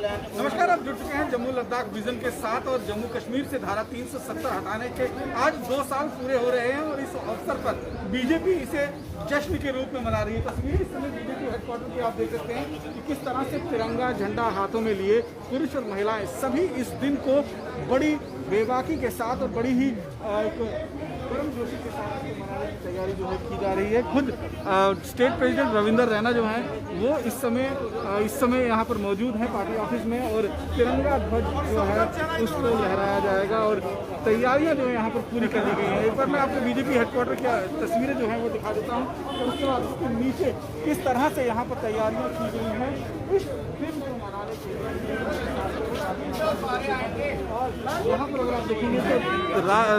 नमस्कार, आप जुड़ चुके हैं जम्मू लद्दाख विजन के साथ और जम्मू कश्मीर से धारा 370 हटाने के आज 2 साल पूरे हो रहे हैं और इस अवसर पर बीजेपी इसे जश्न के रूप में मना रही है। तस्वीर इस समय बीजेपी हेडक्वार्टर की आप देख सकते हैं कि किस तरह से तिरंगा झंडा हाथों में लिए पुरुष और महिलाएं सभी इस दिन को बड़ी बेबाकी के साथ और बड़ी ही गर्मजोशी के साथ मनाने की तैयारी जो है की जा रही है। खुद स्टेट प्रेसिडेंट रविंद्र रैना जो हैं वो इस समय यहाँ पर मौजूद हैं पार्टी ऑफिस में और तिरंगा ध्वज जो है उसको लहराया जाएगा और तैयारियां जो है यहाँ पर पूरी कर ली गई हैं। एक बार मैं आपको बीजेपी हेडक्वार्टर की तस्वीरें जो हैं वो दिखा देता हूँ और उसके बाद उसके नीचे किस तरह से यहाँ पर तैयारियां की गई हैं इस दिन को मनाने के लिए। यहाँ पर अगर आप देखेंगे तो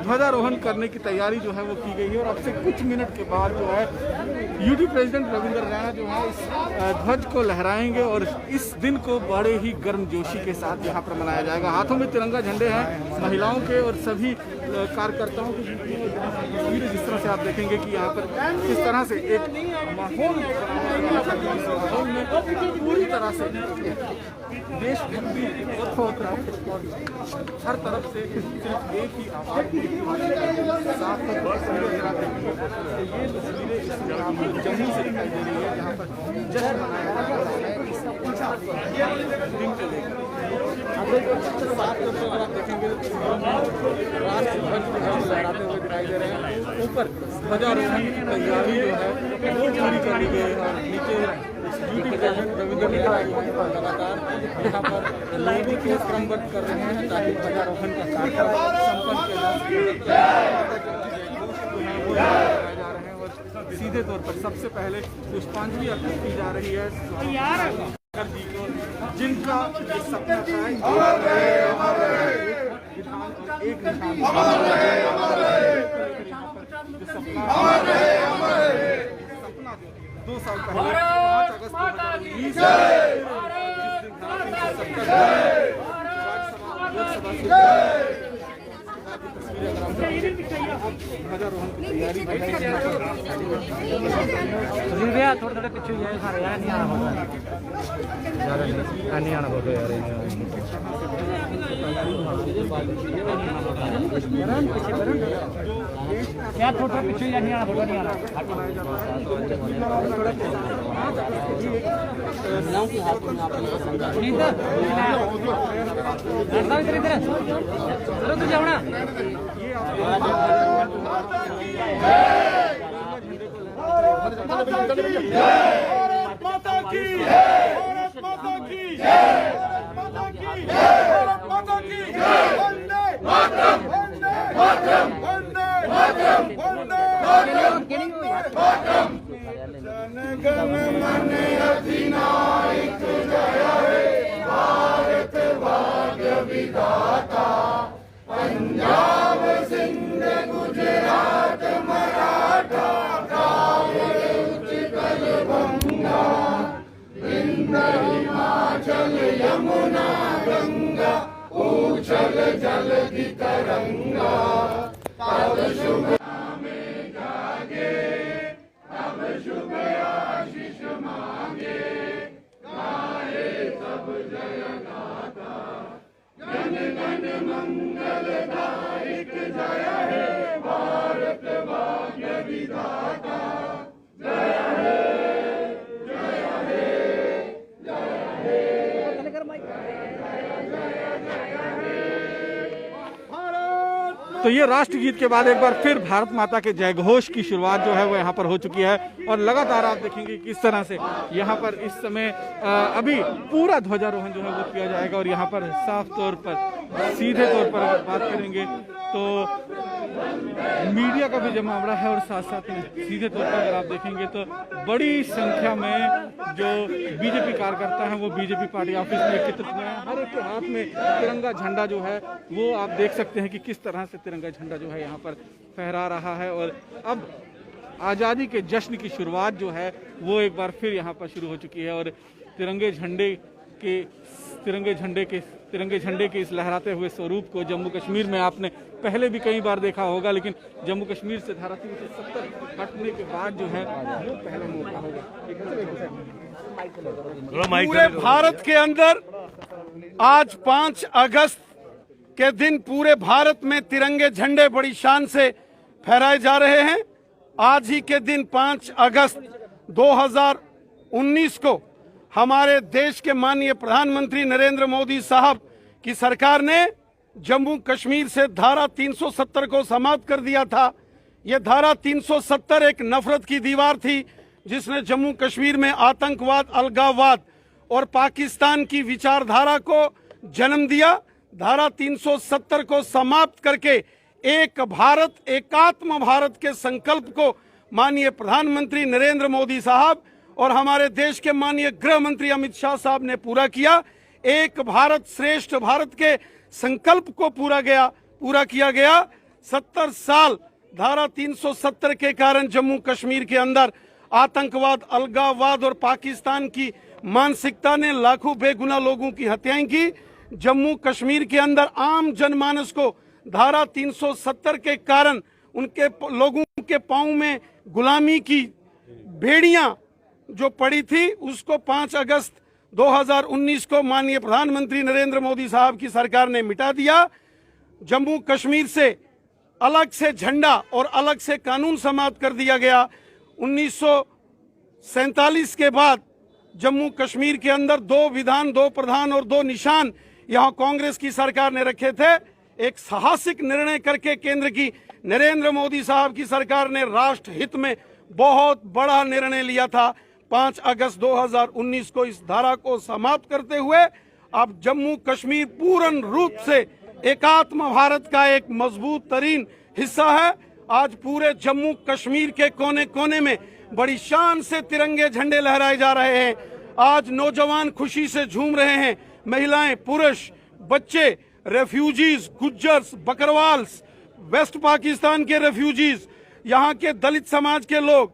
ध्वजारोहण करने की तैयारी जो है वो की गई है और अब से कुछ मिनट के बाद जो है यूटी प्रेसिडेंट रविंद्र रैना जो है इस ध्वज को लहराएंगे और इस दिन को बड़े ही गर्मजोशी के साथ यहाँ पर मनाया जाएगा। हाथों में तिरंगा झंडे हैं महिलाओं के और सभी कार्यकर्ताओं की तस्वीरें जिस तरह से आप देखेंगे कि यहाँ पर किस तरह से एक माहौल में पूरी तरह से देशभक्ति हर तरफ से सिर्फ एक ही आवाज ये तस्वीरें जम्मू से दिखाई दे रही है जहाँ पर जश्न मनाया जा रहा है दिन को लेकर। बात करते हुए आप देखेंगे राष्ट्र ध्वज लहराते हुए दिखाई दे रहे हैं। ऊपर ध्वजारोहण की तैयारी जो है वो पूरी कर ली गई है और नीचे यूटी प्रेसिडेंट रविंद्र रैना लगातार यहाँ पर लोगों को क्रमबद्ध कर रहे हैं ताकि ध्वजारोहण का कार्यक्रम संपन्न किया जा रहे हैं और सीधे तौर पर सबसे पहले पुष्पांजलि अर्पित की जा रही है जिनका सपना था एक सपना 2 साल पहले 5 अगस्त 2019 भैया थोड़े पीछे सारे यार नहीं आना फोटो यार यार थोड़ा पीछे यार नहीं आना फोटो नहीं आना इधर इधर चलो तू जाओ ना माता की भारत माता की भारत माता की भारत माता की वंदे मातरम वंदे मातरम वंदे मातरम वंदे मातरम जन गण मन अधिनायक जय हे भारत भाग्य विधाता पंजाब सिंध गुजरात मराठा हिमाचल यमुना गंगा ऊंचल जलधि तरंगा तब शुभ में जागे तब शुभ आशीष मांगे गाए सब जय गाथा गण गण मंगलदायक जय हे भारत भाग्य विधाता जय हे तो ये राष्ट्रगीत के बाद एक बार फिर भारत माता के जय घोष की शुरुआत जो है वो यहाँ पर हो चुकी है और लगातार आप देखेंगे किस तरह से यहाँ पर इस समय अभी पूरा ध्वजारोहण जो है वो किया जाएगा और यहाँ पर साफ तौर पर सीधे तौर पर अगर बात करेंगे तो मीडिया का भी जमावड़ा है और साथ साथ में सीधे तौर पर अगर आप देखेंगे तो बड़ी संख्या में जो बीजेपी कार्यकर्ता हैं वो बीजेपी पार्टी ऑफिस में एकत्रित हुए हैं। हर एक के हाथ में तिरंगा झंडा जो है वो आप देख सकते हैं कि किस तरह से तिरंगा झंडा जो है यहाँ पर फहरा रहा है और अब आज़ादी के जश्न की शुरुआत जो है वो एक बार फिर यहाँ पर शुरू हो चुकी है और तिरंगे झंडे के इस लहराते हुए स्वरूप को जम्मू कश्मीर में आपने पहले भी कई बार देखा होगा, लेकिन जम्मू कश्मीर से धारा 370 हटने के बाद जो है वो पहला मौका होगा। पूरे भारत के अंदर आज 5 अगस्त के दिन पूरे भारत में तिरंगे झंडे बड़ी शान से फहराए जा रहे हैं। आज ही के दिन 5 अगस्त 2019 को हमारे देश के माननीय प्रधानमंत्री नरेंद्र मोदी साहब की सरकार ने जम्मू कश्मीर से धारा 370 को समाप्त कर दिया था। यह धारा 370 एक नफरत की दीवार थी जिसने जम्मू कश्मीर में आतंकवाद, अलगाववाद और पाकिस्तान की विचारधारा को जन्म दिया। धारा 370 को समाप्त करके एक भारत एकात्म भारत के संकल्प को माननीय प्रधानमंत्री नरेंद्र मोदी साहब और हमारे देश के माननीय गृह मंत्री अमित शाह साहब ने पूरा किया। एक भारत श्रेष्ठ भारत के संकल्प को पूरा किया गया। 70 साल धारा 370 के कारण जम्मू कश्मीर के अंदर आतंकवाद, अलगाववाद और पाकिस्तान की मानसिकता ने लाखों बेगुनाह लोगों की हत्याएं की। जम्मू कश्मीर के अंदर आम जनमानस को धारा 370 के कारण उनके लोगों के पांव में गुलामी की बेड़ियां जो पड़ी थी, उसको 5 अगस्त 2019 को माननीय प्रधानमंत्री नरेंद्र मोदी साहब की सरकार ने मिटा दिया। जम्मू कश्मीर से अलग से झंडा और अलग से कानून समाप्त कर दिया गया। 1947 के बाद जम्मू कश्मीर के अंदर 2 विधान, 2 प्रधान और 2 निशान यहां कांग्रेस की सरकार ने रखे थे। एक साहसिक निर्णय करके केंद्र की नरेंद्र मोदी साहब की सरकार ने राष्ट्र हित में बहुत बड़ा निर्णय लिया था। 5 अगस्त 2019 को इस धारा को समाप्त करते हुए अब जम्मू कश्मीर पूर्ण रूप से एकात्म भारत का एक मजबूत तरीन हिस्सा है। आज पूरे जम्मू कश्मीर के कोने कोने में बड़ी शान से तिरंगे झंडे लहराए जा रहे हैं। आज नौजवान खुशी से झूम रहे हैं। महिलाएं, पुरुष, बच्चे, रेफ्यूजीज, गुज्जर्स, बकरवाल्स, वेस्ट पाकिस्तान के रेफ्यूजीज, यहाँ के दलित समाज के लोग,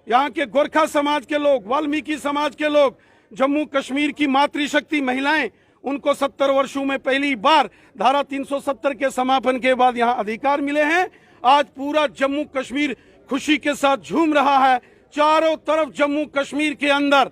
यहाँ के गोरखा समाज के लोग, वाल्मीकि समाज के लोग, जम्मू कश्मीर की मातृशक्ति महिलाएं, उनको 70 वर्षों में पहली बार धारा 370 के समापन के बाद यहाँ अधिकार मिले हैं। आज पूरा जम्मू कश्मीर खुशी के साथ झूम रहा है। चारों तरफ जम्मू कश्मीर के अंदर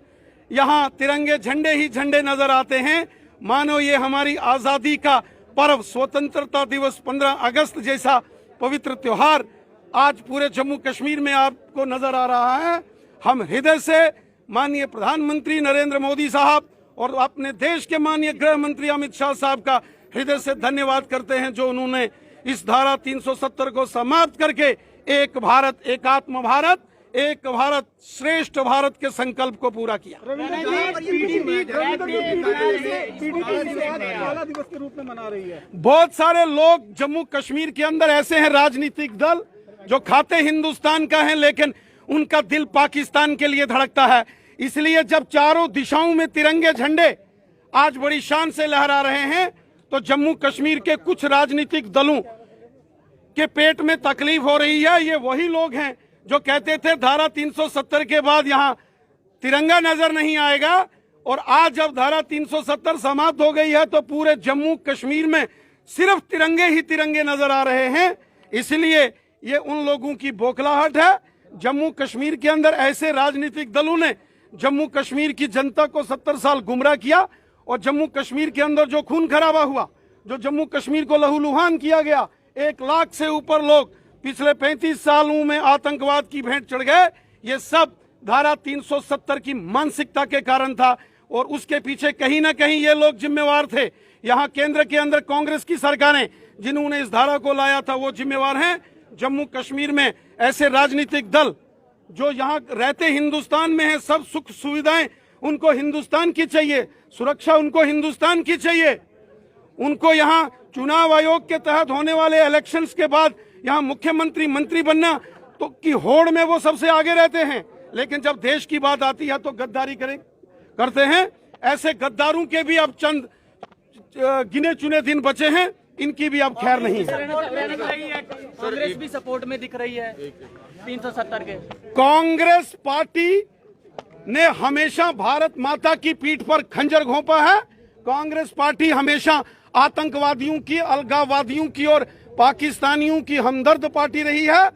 यहाँ तिरंगे झंडे ही झंडे नजर आते हैं। मानो ये हमारी आजादी का पर्व, स्वतंत्रता दिवस 15 अगस्त जैसा पवित्र त्योहार आज पूरे जम्मू कश्मीर में आपको नजर आ रहा है। हम हृदय से माननीय प्रधानमंत्री नरेंद्र मोदी साहब और अपने देश के माननीय गृह मंत्री अमित शाह साहब का हृदय से धन्यवाद करते हैं जो उन्होंने इस धारा 370 को समाप्त करके एक भारत एकात्म भारत, एक भारत श्रेष्ठ भारत के संकल्प को पूरा किया। दिवस के रूप में मना रही है। बहुत सारे लोग जम्मू कश्मीर के अंदर ऐसे हैं, राजनीतिक दल जो खाते हिंदुस्तान का है लेकिन उनका दिल पाकिस्तान के लिए धड़कता है। इसलिए जब चारों दिशाओं में तिरंगे झंडे आज बड़ी शान से लहरा रहे हैं तो जम्मू कश्मीर के कुछ राजनीतिक दलों के पेट में तकलीफ हो रही है। ये वही लोग हैं जो कहते थे धारा 370 के बाद यहाँ तिरंगा नजर नहीं आएगा, और आज जब धारा 370 समाप्त हो गई है तो पूरे जम्मू कश्मीर में सिर्फ तिरंगे ही तिरंगे नजर आ रहे हैं। इसलिए ये उन लोगों की बौखलाहट है। जम्मू कश्मीर के अंदर ऐसे राजनीतिक दलों ने जम्मू कश्मीर की जनता को 70 साल गुमराह किया, और जम्मू कश्मीर के अंदर जो खून खराबा हुआ, जो जम्मू कश्मीर को लहूलुहान किया गया, 1 लाख से ऊपर लोग पिछले 35 सालों में आतंकवाद की भेंट चढ़ गए, ये सब धारा 370 की मानसिकता के कारण था, और उसके पीछे कहीं ना कहीं ये लोग जिम्मेवार थे। यहाँ केंद्र के अंदर कांग्रेस की सरकारें जिन्होंने इस धारा को लाया था वो जिम्मेवार हैं। जम्मू कश्मीर में ऐसे राजनीतिक दल जो यहाँ रहते हिंदुस्तान में है, सब सुख सुविधाएं उनको हिंदुस्तान की चाहिए, सुरक्षा उनको हिंदुस्तान की चाहिए, उनको यहाँ चुनाव आयोग के तहत होने वाले इलेक्शंस के बाद यहाँ मुख्यमंत्री मंत्री बनना तो की होड़ में वो सबसे आगे रहते हैं, लेकिन जब देश की बात आती है तो गद्दारी करते हैं। ऐसे गद्दारों के भी अब चंद गिने चुने दिन बचे हैं, इनकी भी अब खैर नहीं है। कांग्रेस भी सपोर्ट में दिख रही है 370 के। कांग्रेस पार्टी ने हमेशा भारत माता की पीठ पर खंजर घोंपा है। कांग्रेस पार्टी हमेशा आतंकवादियों की, अलगाववादियों की और पाकिस्तानियों की हमदर्द पार्टी रही है।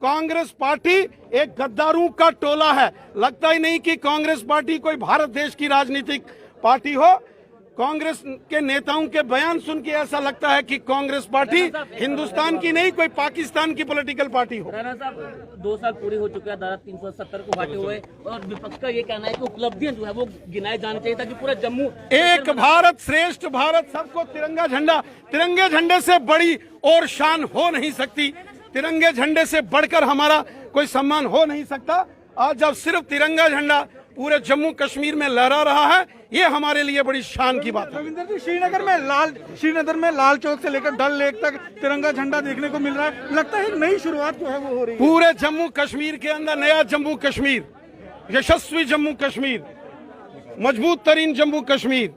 कांग्रेस पार्टी एक गद्दारों का टोला है। लगता ही नहीं कि कांग्रेस पार्टी कोई भारत देश की राजनीतिक पार्टी हो। कांग्रेस के नेताओं के बयान सुन के ऐसा लगता है कि कांग्रेस पार्टी हिंदुस्तान की नहीं, कोई पाकिस्तान की पॉलिटिकल पार्टी हो। राणा साहब 2 साल पूरे हो चुके हैं धारा 370 को हटाते हुए, और विपक्ष का ये कहना है कि उपलब्धियां जो है वो गिनाए जाने चाहिए ताकि पूरा जम्मू एक भारत श्रेष्ठ भारत, सबको तिरंगा झंडा, तिरंगे झंडे से बड़ी और शान हो नहीं सकती, तिरंगे झंडे से बढ़कर हमारा कोई सम्मान हो नहीं सकता। आज जब सिर्फ तिरंगा झंडा पूरे जम्मू कश्मीर में लहरा रहा है, ये हमारे लिए बड़ी शान की बात है। रविंदर जी, श्रीनगर में लाल चौक से लेकर डल लेक तक तिरंगा झंडा देखने को मिल रहा है, लगता है एक नई शुरुआत जो है वो हो रही है। पूरे जम्मू कश्मीर के अंदर नया जम्मू कश्मीर, यशस्वी जम्मू कश्मीर, मजबूत तरीन जम्मू कश्मीर,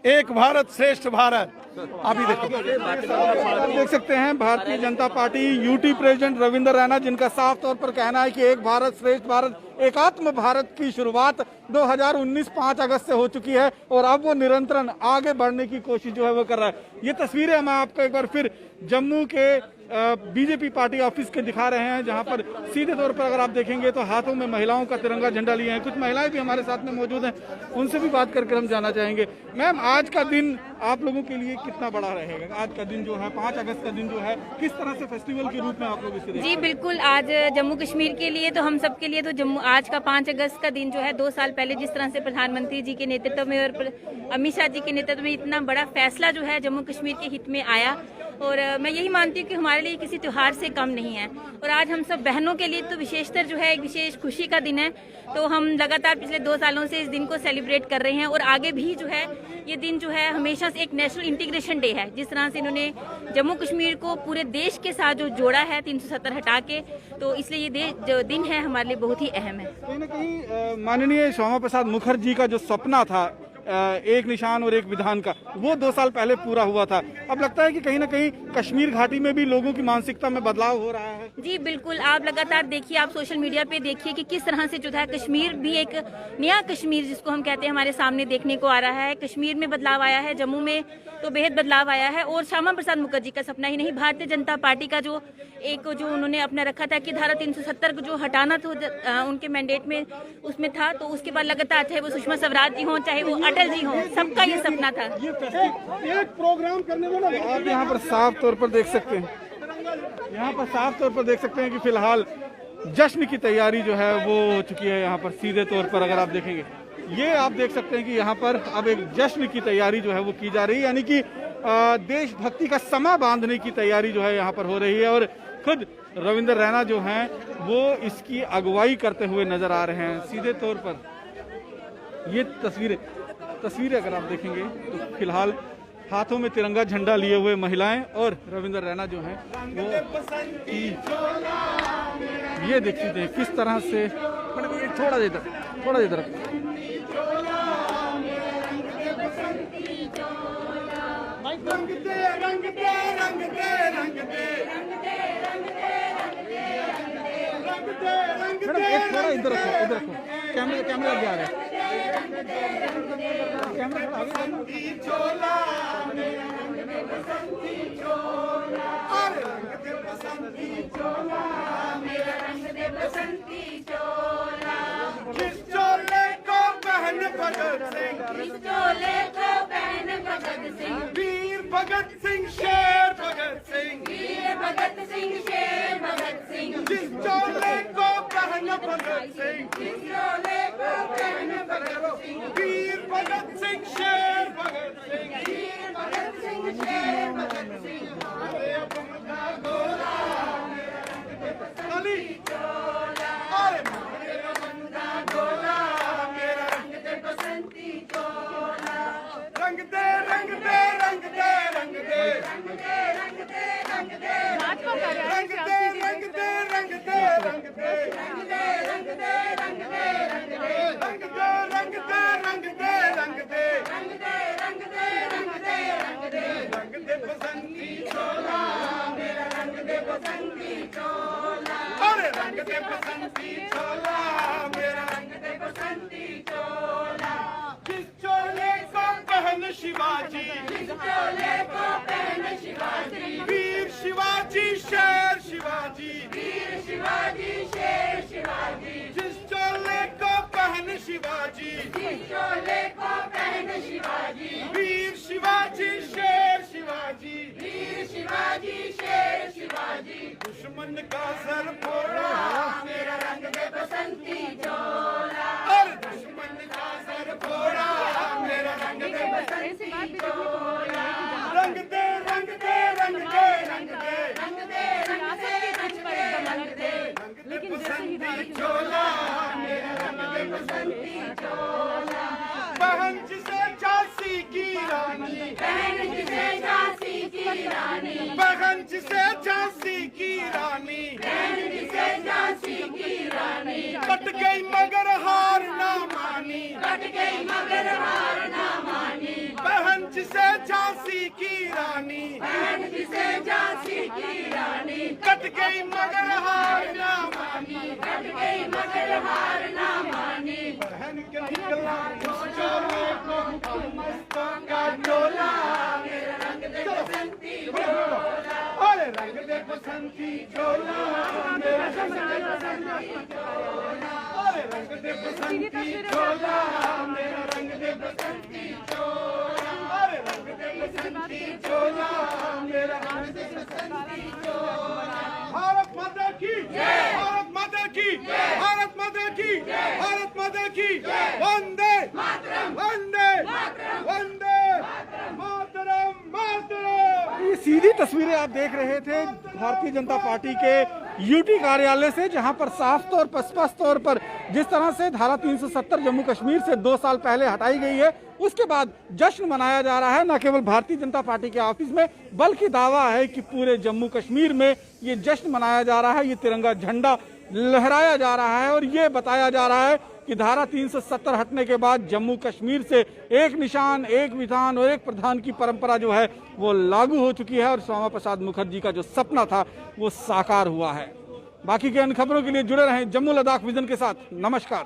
एक भारत श्रेष्ठ भारत। अभी देखो, आप देख सकते हैं Bharatiya Janata party UT president Ravinder Raina, जिनका साफ तौर पर कहना है कि एक भारत श्रेष्ठ भारत, एकात्म भारत की शुरुआत 2019 5 अगस्त से हो चुकी है और अब वो निरंतर आगे बढ़ने की कोशिश जो है वो कर रहा है। ये तस्वीरें हम आपको एक बार फिर जम्मू के बीजेपी पार्टी ऑफिस के दिखा रहे हैं, जहां पर सीधे तौर पर अगर आप देखेंगे तो हाथों में महिलाओं का तिरंगा झंडा लिए हैं। कुछ महिलाएं भी हमारे साथ में मौजूद हैं, उनसे भी बात करके हम जानना चाहेंगे। मैम, आज का दिन आप लोगों के लिए कितना बड़ा रहेगा? आज का दिन जो है 5 अगस्त का दिन जो है, किस तरह से फेस्टिवल के रूप में आप लोग इसे? जी बिल्कुल, आज जम्मू कश्मीर के लिए तो हम सब के लिए तो जम्मू आज का 5 अगस्त का दिन जो है 2 साल पहले जिस तरह से प्रधानमंत्री जी के नेतृत्व में और अमित शाह जी के नेतृत्व में इतना बड़ा फैसला जो है जम्मू कश्मीर के हित में आया, और मैं यही मानती हूँ कि हमारे लिए किसी त्योहार से कम नहीं है। और आज हम सब बहनों के लिए तो विशेषतर जो है एक विशेष खुशी का दिन है, तो हम लगातार पिछले 2 सालों से इस दिन को सेलिब्रेट कर रहे हैं और आगे भी जो है ये दिन जो है हमेशा से एक नेशनल इंटीग्रेशन डे है। जिस तरह से इन्होंने जम्मू कश्मीर को पूरे देश के साथ जो जोड़ा है 370 हटा के, तो इसलिए ये जो दिन है हमारे लिए बहुत ही अहम है। कहीं न कहीं माननीय श्यामा प्रसाद मुखर्जी का जो सपना था एक निशान और एक विधान का, वो 2 साल पहले पूरा हुआ था। अब लगता है कि कहीं ना कहीं कश्मीर घाटी में भी लोगों की मानसिकता में बदलाव हो रहा है। जी बिल्कुल, आप लगातार देखिए, आप सोशल मीडिया पे देखिए कि किस तरह से जो है कश्मीर भी एक नया कश्मीर जिसको हम कहते हैं हमारे सामने देखने को आ रहा है। कश्मीर में बदलाव आया है, जम्मू में तो बेहद बदलाव आया है। और श्यामा प्रसाद मुखर्जी का सपना ही नहीं, भारतीय जनता पार्टी का जो उन्होंने अपना रखा था कि धारा 370 को जो हटाना तो उनके मैंडेट में उसमें था, तो उसके बाद लगातार चाहे वो सुषमा स्वराज जी हों, चाहे वो अटल जी हों, सबका ये सपना था। एक प्रोग्राम करने वाला आप यहाँ पर साफ तौर पर देख सकते हैं, यहाँ पर साफ तौर पर देख सकते हैं कि फिलहाल जश्न की तैयारी जो है वो हो चुकी है। यहाँ पर सीधे तौर पर अगर आप देखेंगे, ये आप देख सकते हैं कि यहाँ पर अब एक जश्न की तैयारी जो है वो की जा रही है, यानी कि देशभक्ति का समा बांधने की तैयारी जो है यहाँ पर हो रही है। और खुद रविंदर रैना जो हैं वो इसकी अगुवाई करते हुए नजर आ रहे हैं। सीधे तौर पर ये तस्वीरें अगर आप देखेंगे तो फिलहाल हाथों में तिरंगा झंडा लिए हुए महिलाएं और रविंदर रैना जो हैं वो ये देख सकते हैं किस तरह से। थोड़ा देर थोड़ा इधर रखो, कैमरा जा रहा है। वीर भगत सिंह शेर भगत सिंह, जिस चोले को पहन भगत सिंह, वीर भगत सिंह शेर भगत सिंह, शिवाजी, वीर शिवाजी शेर शिवाजी, जिस चोले को पहन पहन शिवाजी, चोले को पहन शिवाजी, वीर शिवाजी शेर शिवाजी, वीर शिवाजी शेर शिवाजी, दुश्मन का सर फोड़ा मेरा रंग दे बसंती चोला, और दुश्मन का सर फोड़ा मेरा रंग दे बसंती चोला, रंग दे रंग दे रंग दे रंग दे रंग दे रंग दे रंग दे रंग दे बसंती चोला मेरा रंग दे बसंती चोला, बहन जिसे झांसी की रानी, बहन जिसे झांसी की रानी, बहन जिसे झांसी की रानी, बहन जिसे झांसी की रानी, कट गई मगर हार ना मानी, कट गई मगर हार ना मानी, बहन जिसे झांसी की रानी, बहन जिसे झांसी की रानी, कट गई मगर हार ना मानी, कट गई मगर हार ना मानी, बहन के निकला चोले को मस्तों का डोला मेरा रंग दे बसंती चोला, अरे रंग दे बसंती चोला मेरा रंग दे बसंती चोला, अरे रंग दे बसंती चोला मेरा रंग दे बसंती चोला, अरे रंग दे बसंती चोला मेरा रंग दे बसंती चोला, भारत माता की जय, भारत माता की जय, भारत माता की जय, भारत माता की जय, वंदे मातरम, वंदे मातरम, वंदे मातरम, मातरम। ये सीधी तस्वीरें आप देख रहे थे भारतीय जनता पार्टी के यूटी कार्यालय से, जहां पर साफ तौर पर स्पष्ट तौर पर जिस तरह से धारा 370 जम्मू कश्मीर से 2 साल पहले हटाई गई है, उसके बाद जश्न मनाया जा रहा है न केवल भारतीय जनता पार्टी के ऑफिस में, बल्कि दावा है कि पूरे जम्मू कश्मीर में ये जश्न मनाया जा रहा है, ये तिरंगा झंडा लहराया जा रहा है और ये बताया जा रहा है कि धारा 370 हटने के बाद जम्मू कश्मीर से एक निशान, एक विधान और एक प्रधान की परंपरा जो है वो लागू हो चुकी है और श्यामा प्रसाद मुखर्जी का जो सपना था वो साकार हुआ है। बाकी की अन्य खबरों के लिए जुड़े रहें जम्मू लद्दाख विजन के साथ। नमस्कार।